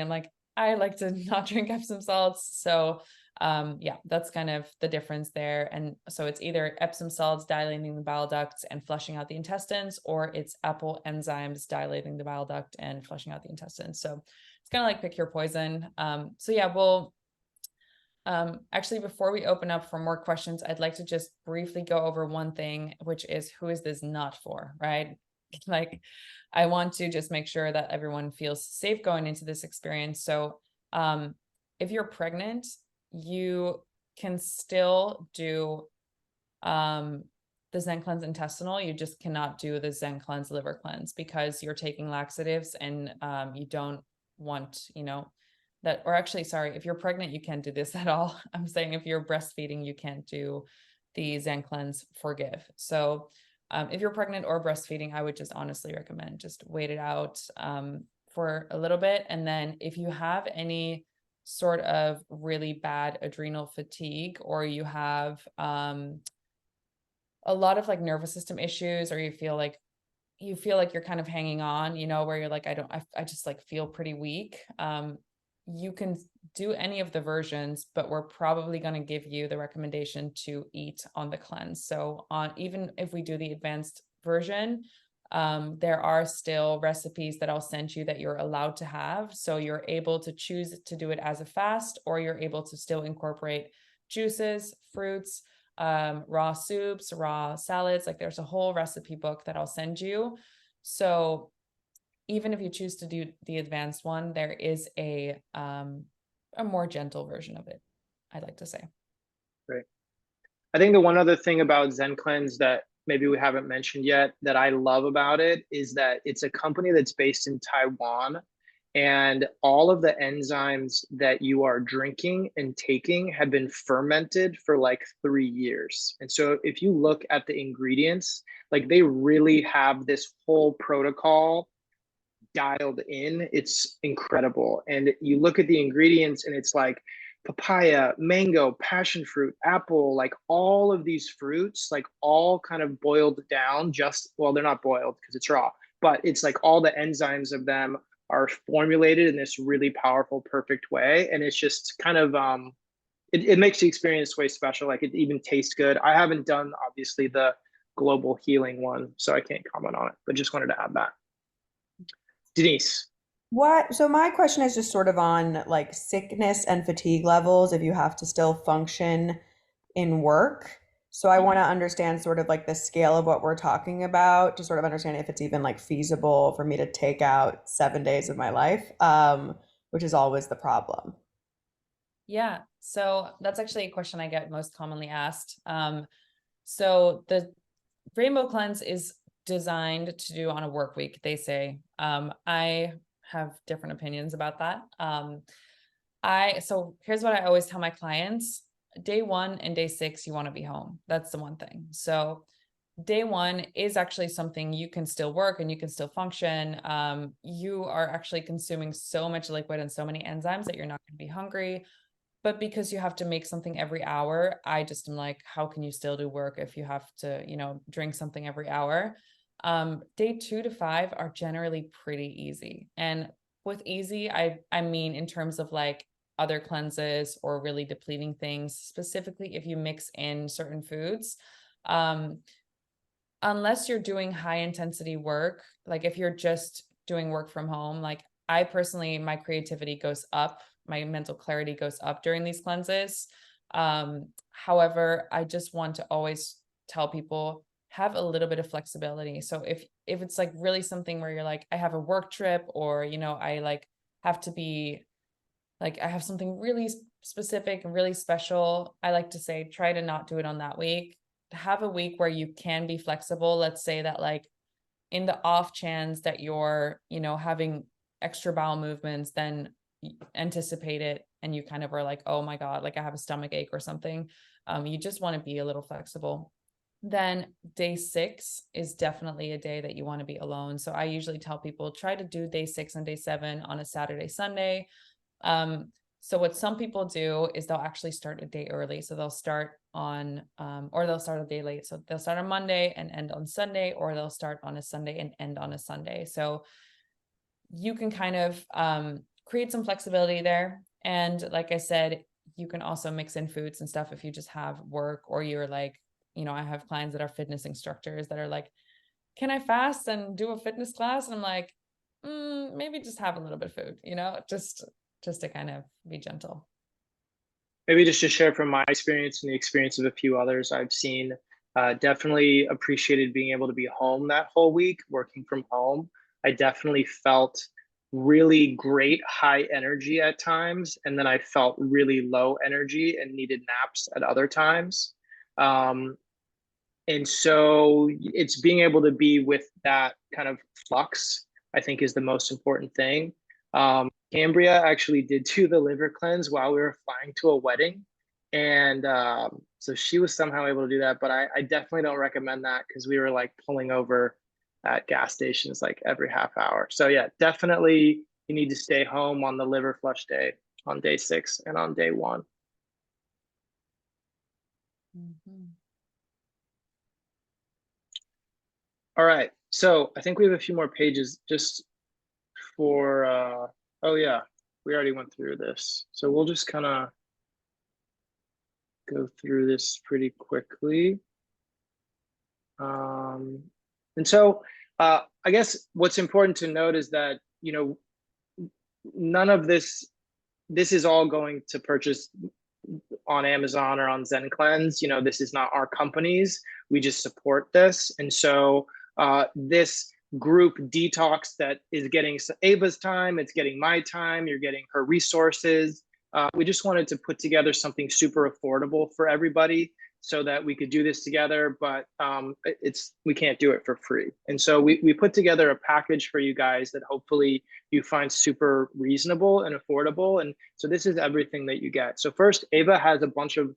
like, I like to not drink Epsom salts. So yeah, that's kind of the difference there. And so it's either Epsom salts dilating the bile ducts and flushing out the intestines, or it's apple enzymes dilating the bile duct and flushing out the intestines. So it's kind of like pick your poison. So yeah, we'll actually, before we open up for more questions, I'd like to just briefly go over one thing, which is, who is this not for, right? Like, I want to just make sure that everyone feels safe going into this experience. So if you're pregnant, you can still do the Zen Cleanse intestinal. You just cannot do the Zen Cleanse liver cleanse because you're taking laxatives, and you don't want, that, or actually, sorry, if you're pregnant, you can't do this at all. I'm saying if you're breastfeeding, you can't do the Zen Cleanse Forgive. So if you're pregnant or breastfeeding, I would just honestly recommend just wait it out for a little bit. And then if you have any sort of really bad adrenal fatigue, or you have a lot of like nervous system issues, or you feel like you're kind of hanging on, where you're like, I just like feel pretty weak. You can do any of the versions, but we're probably going to give you the recommendation to eat on the cleanse. So even if we do the advanced version, there are still recipes that I'll send you that you're allowed to have. So you're able to choose to do it as a fast, or you're able to still incorporate juices, fruits, raw soups, raw salads. Like, there's a whole recipe book that I'll send you. So even if you choose to do the advanced one, there is a more gentle version of it, I'd like to say. Great. I think the one other thing about Zen Cleanse that maybe we haven't mentioned yet that I love about it is that it's a company that's based in Taiwan, And all of the enzymes that you are drinking and taking have been fermented for like 3 years. And so if you look at the ingredients, like they really have this whole protocol dialed in. It's incredible. And you look at the ingredients and it's like papaya, mango, passion fruit, apple, like all of these fruits, like all kind of boiled down, just, well, they're not boiled because it's raw, but it's like all the enzymes of them are formulated in this really powerful, perfect way. And it's just kind of, it makes the experience way special. Like it even tastes good. I haven't done obviously the global healing one, so I can't comment on it, but just wanted to add that. Denise. What? So my question is just sort of on like sickness and fatigue levels if you have to still function in work. So I want to understand sort of like the scale of what we're talking about to sort of understand if it's even like feasible for me to take out 7 days of my life, which is always the problem. Yeah, so that's actually a question I get most commonly asked. So the Rainbow Cleanse is designed to do on a work week, they say. I have different opinions about that. So here's what I always tell my clients. Day 1 and day 6, you want to be home. That's the one thing. So day 1 is actually something you can still work and you can still function. You are actually consuming so much liquid and so many enzymes that you're not going to be hungry. But because you have to make something every hour, I just am like, how can you still do work if you have to, drink something every hour? Day 2 to 5 are generally pretty easy. And with easy, I mean, in terms of like other cleanses or really depleting things, specifically if you mix in certain foods, unless you're doing high intensity work, like if you're just doing work from home, like I personally, my creativity goes up, my mental clarity goes up during these cleanses. However, I just want to always tell people, have a little bit of flexibility. So if it's like really something where you're like, I have a work trip, or, I like have to be like, I have something really specific and really special, I like to say, try to not do it on that week. Have a week where you can be flexible. Let's say that like in the off chance that you're, having extra bowel movements, then anticipate it and you kind of are like, oh my God, like I have a stomach ache or something. You just want to be a little flexible. Then day 6 is definitely a day that you want to be alone. So I usually tell people, try to do day 6 and day 7 on a Saturday, Sunday. So what some people do is they'll actually start a day early. So they'll start on, or they'll start a day late. So they'll start on Monday and end on Sunday, or they'll start on a Sunday and end on a Sunday. So you can kind of create some flexibility there. And like I said, you can also mix in foods and stuff if you just have work, or you're like, I have clients that are fitness instructors that are like, can I fast and do a fitness class? And I'm like, maybe just have a little bit of food, just to kind of be gentle. Maybe just to share from my experience and the experience of a few others I've seen, definitely appreciated being able to be home that whole week, working from home. I definitely felt really great high energy at times, and then I felt really low energy and needed naps at other times. And so it's being able to be with that kind of flux, I think, is the most important thing. Cambria actually did do the liver cleanse while we were flying to a wedding. And so she was somehow able to do that, but I definitely don't recommend that because we were like pulling over at gas stations like every half hour. So yeah, definitely you need to stay home on the liver flush day on day 6 and on day 1. Mm-hmm. All right, so I think we have a few more pages just for, oh yeah, we already went through this. So we'll just kind of go through this pretty quickly. And so I guess what's important to note is that, none of this is all going to purchase on Amazon or on Zen Cleanse. This is not our companies. We just support this. And so this group detox that is getting Ava's time, it's getting my time, you're getting her resources. We just wanted to put together something super affordable for everybody so that we could do this together, but we can't do it for free. And so we put together a package for you guys that hopefully you find super reasonable and affordable. And so this is everything that you get. So first, Ava has a bunch of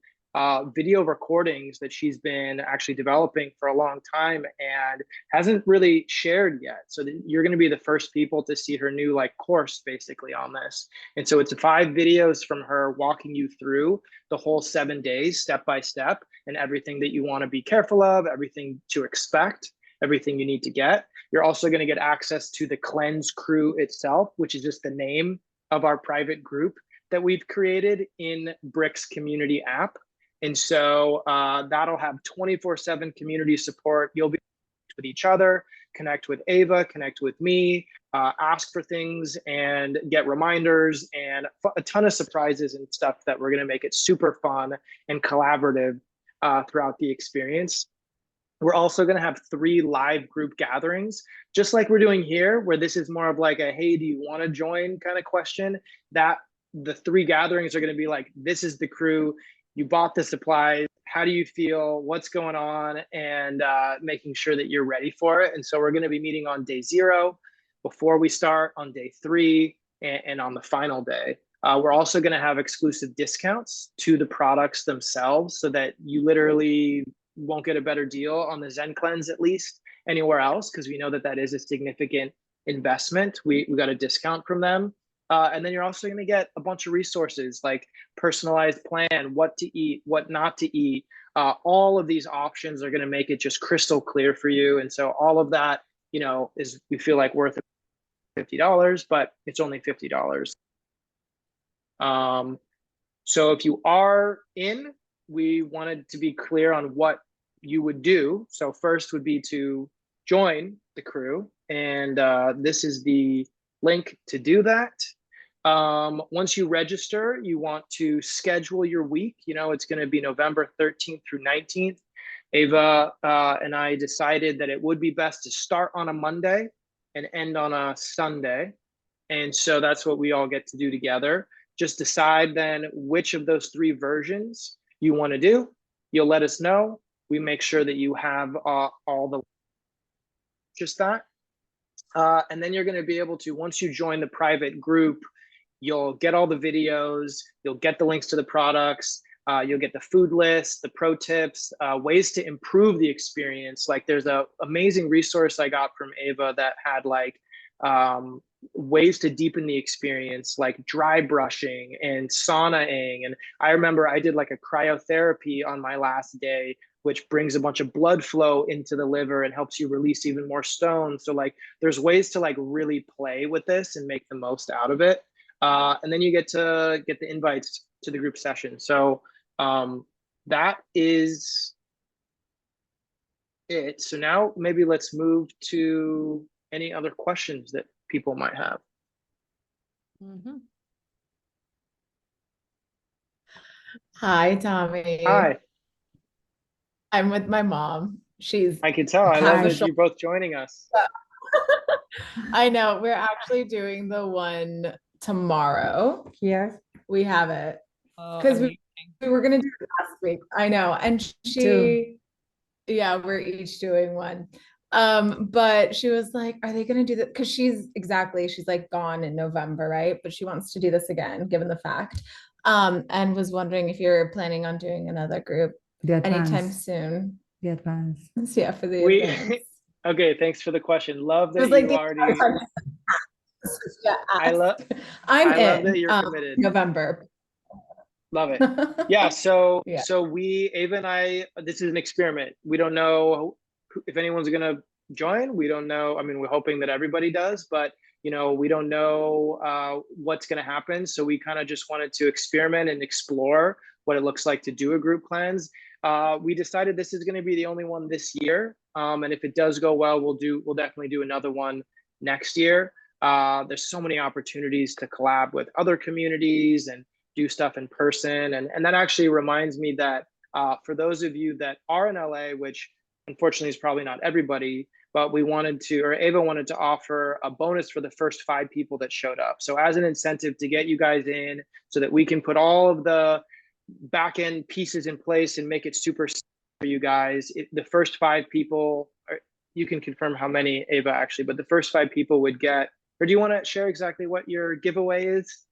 video recordings that she's been actually developing for a long time and hasn't really shared yet. So you're going to be the first people to see her new like course basically on this. And so it's 5 videos from her walking you through the whole 7 days, step by step, and everything that you want to be careful of, everything to expect, everything you need to get. You're also going to get access to the Cleanse Crew itself, which is just the name of our private group that we've created in Brick's community app. And so that'll have 24/7 community support. You'll be with each other, connect with Ava, connect with me, ask for things and get reminders and a ton of surprises and stuff that we're going to make it super fun and collaborative throughout the experience. We're also going to have 3 live group gatherings, just like we're doing here, where this is more of like a, hey, do you want to join kind of question. That the 3 gatherings are going to be like, this is the crew. You bought the supplies. How do you feel? What's going on? And making sure that you're ready for it. And so we're going to be meeting on day 0, before we start, on day 3, and on the final day. We're also going to have exclusive discounts to the products themselves so that you literally won't get a better deal on the Zen Cleanse, at least anywhere else, because we know that that is a significant investment. We got a discount from them. And then you're also going to get a bunch of resources like personalized plan, what to eat, what not to eat. All of these options are going to make it just crystal clear for you. And so all of that, you know, is, we feel like, worth $50, but it's only $50. So if you are in, we wanted to be clear on what you would do. So first would be to join the crew. And this is the link to do that. Once you register, you want to schedule your week. You know, it's going to be November 13th through 19th. Ava and I decided that it would be best to start on a Monday and end on a Sunday. And so that's what we all get to do together. Just decide then which of those 3 versions you want to do. You'll let us know. We make sure that you have all the, just that. And then you're going to be able to, once you join the private group, you'll get all the videos, you'll get the links to the products, you'll get the food list, the pro tips, ways to improve the experience. Like there's a amazing resource I got from Ava that had like ways to deepen the experience, like dry brushing and saunaing. And I remember I did like a cryotherapy on my last day, which brings a bunch of blood flow into the liver and helps you release even more stones. So like there's ways to like really play with this and make the most out of it. And then you get to get the invites to the group session. So that is it. So now maybe let's move to any other questions that people might have. Hi, Tommy. Hi. I'm with my mom. She's I can tell. I love that you're both joining us. I know. We're actually doing the one tomorrow. Here. We have it. Because we were going to do it last week. I know. And yeah, we're each doing one. But she was like, are they going to do that? Because she's like gone in November, right? But she wants to do this again, given the fact. And was wondering if you're planning on doing another group anytime soon. The advance. Yeah, for the advance. Okay, thanks for the question. Love that like you already. I love that you're committed. November. Love it. Yeah. So Ava and I, this is an experiment. We don't know if anyone's gonna join. We don't know. I mean, we're hoping that everybody does, but you know, we don't know what's gonna happen. So we kind of just wanted to experiment and explore what it looks like to do a group cleanse. We decided this is going to be the only one this year. And if it does go well, we'll definitely do another one next year. There's so many opportunities to collab with other communities and do stuff in person. And that actually reminds me that for those of you that are in LA, which unfortunately is probably not everybody, but we wanted to, or Ava wanted to offer a bonus for the first 5 people that showed up. So as an incentive to get you guys in so that we can put all of the back end pieces in place and make it super for you guys. The first 5 people, you can confirm how many, Ava, actually, but the first 5 people would get, or do you want to share exactly what your giveaway is,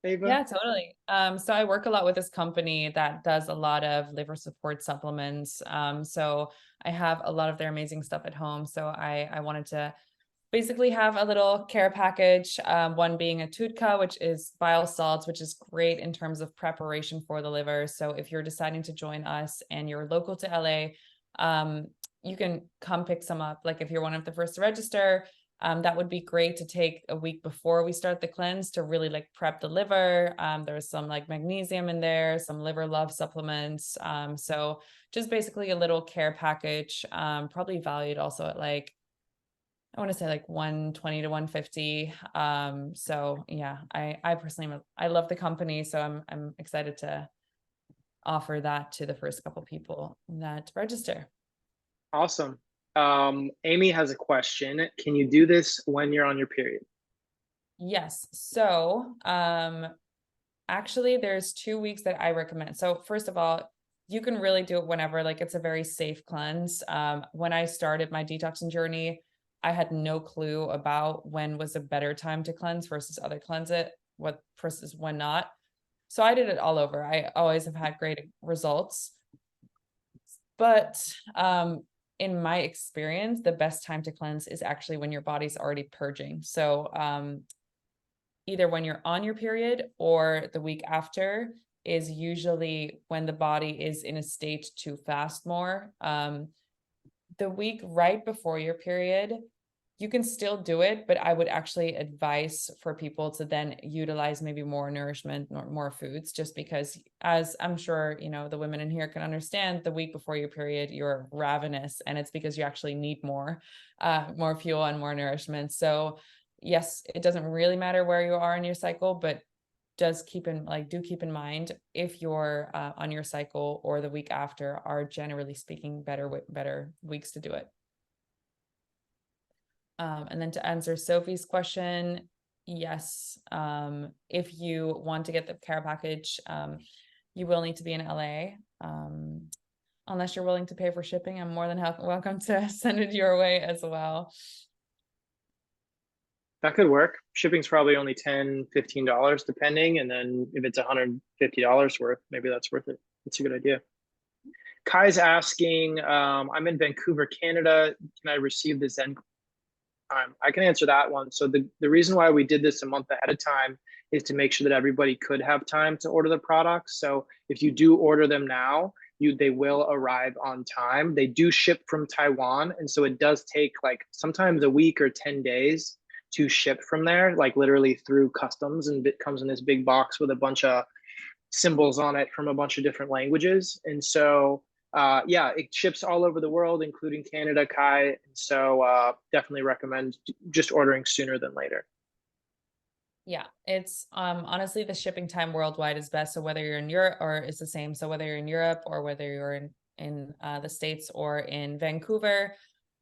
Ava? Yeah, totally. So I work a lot with this company that does a lot of liver support supplements. So I have a lot of their amazing stuff at home. So I wanted to basically have a little care package, one being a TUDCA, which is bile salts, which is great in terms of preparation for the liver. So if you're deciding to join us and you're local to LA, you can come pick some up. Like if you're one of the first to register, that would be great to take a week before we start the cleanse to really like prep the liver. There's some like magnesium in there, some liver love supplements. So just basically a little care package, probably valued also at like, I want to say like 120 to 150. So yeah, I personally, I love the company. So I'm excited to offer that to the first couple people that register. Awesome. Amy has a question. Can you do this when you're on your period? Yes. So, actually there's 2 weeks that I recommend. So first of all, you can really do it whenever, like it's a very safe cleanse. When I started my detoxing journey, I had no clue about when was a better time to cleanse versus other cleanse it, what versus when not. So I did it all over. I always have had great results. But in my experience, the best time to cleanse is actually when your body's already purging. So either when you're on your period or the week after is usually when the body is in a state to fast more. The week right before your period, you can still do it, but I would actually advise for people to then utilize maybe more nourishment or more foods, just because, as I'm sure, you know, the women in here can understand, the week before your period, you're ravenous, and it's because you actually need more fuel and more nourishment. So yes, it doesn't really matter where you are in your cycle, but do keep in mind if you're on your cycle or the week after are generally speaking better weeks to do it. And then to answer Sophie's question, yes, if you want to get the care package, you will need to be in LA. Unless you're willing to pay for shipping, I'm more than welcome to send it your way as well. That could work. Shipping's probably only $10, $15 depending. And then if it's $150 worth, maybe that's worth it. That's a good idea. Kai's asking, I'm in Vancouver, Canada. Can I receive the Zen time? I can answer that one. So the reason why we did this a month ahead of time is to make sure that everybody could have time to order the products. So if you do order them now, they will arrive on time. They do ship from Taiwan. And so it does take like sometimes a week or 10 days to ship from there, like literally through customs, and it comes in this big box with a bunch of symbols on it from a bunch of different languages. And so yeah, it ships all over the world, including Canada, Kai. And so definitely recommend just ordering sooner than later. Yeah, it's honestly the shipping time worldwide is best. So whether you're in Europe, or it's the same. So whether you're in Europe or whether you're in the States or in Vancouver,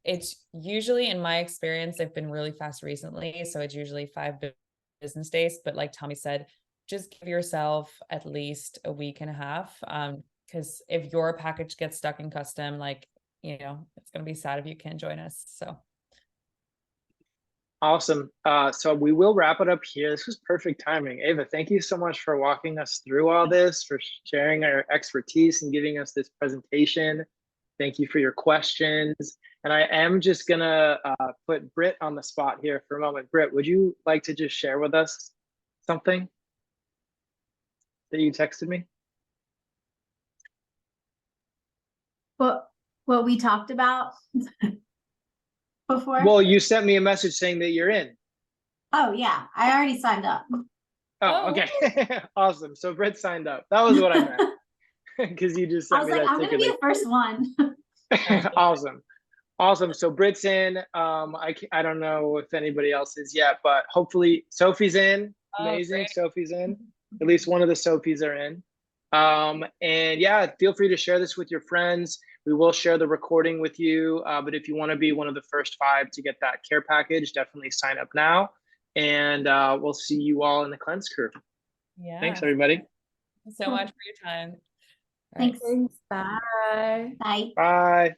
it's usually, in my experience, they've been really fast recently. So it's usually 5 business days. But like Tommy said, just give yourself at least a week and a half. Because if your package gets stuck in custom, like, you know, it's going to be sad if you can't join us. So. Awesome. So we will wrap it up here. This was perfect timing. Ava, thank you so much for walking us through all this, for sharing our expertise and giving us this presentation. Thank you for your questions. And I am just gonna put Britt on the spot here for a moment. Britt, would you like to just share with us something that you texted me? What we talked about before? Well, you sent me a message saying that you're in. Oh yeah, I already signed up. Oh, okay. Awesome. So Britt signed up. That was what I meant. Because you just I sent was me like, that I'm ticket. gonna be the first one. Awesome. So Britt's in. I don't know if anybody else is yet, but hopefully Sophie's in. Amazing. Sophie's in. At least one of the Sophies are in. And yeah, feel free to share this with your friends. We will share the recording with you. But if you want to be one of the first 5 to get that care package, definitely sign up now. And we'll see you all in the cleanse crew. Yeah. Thanks, everybody. you so much for your time. All right. Thanks. Thanks. Bye. Bye. Bye.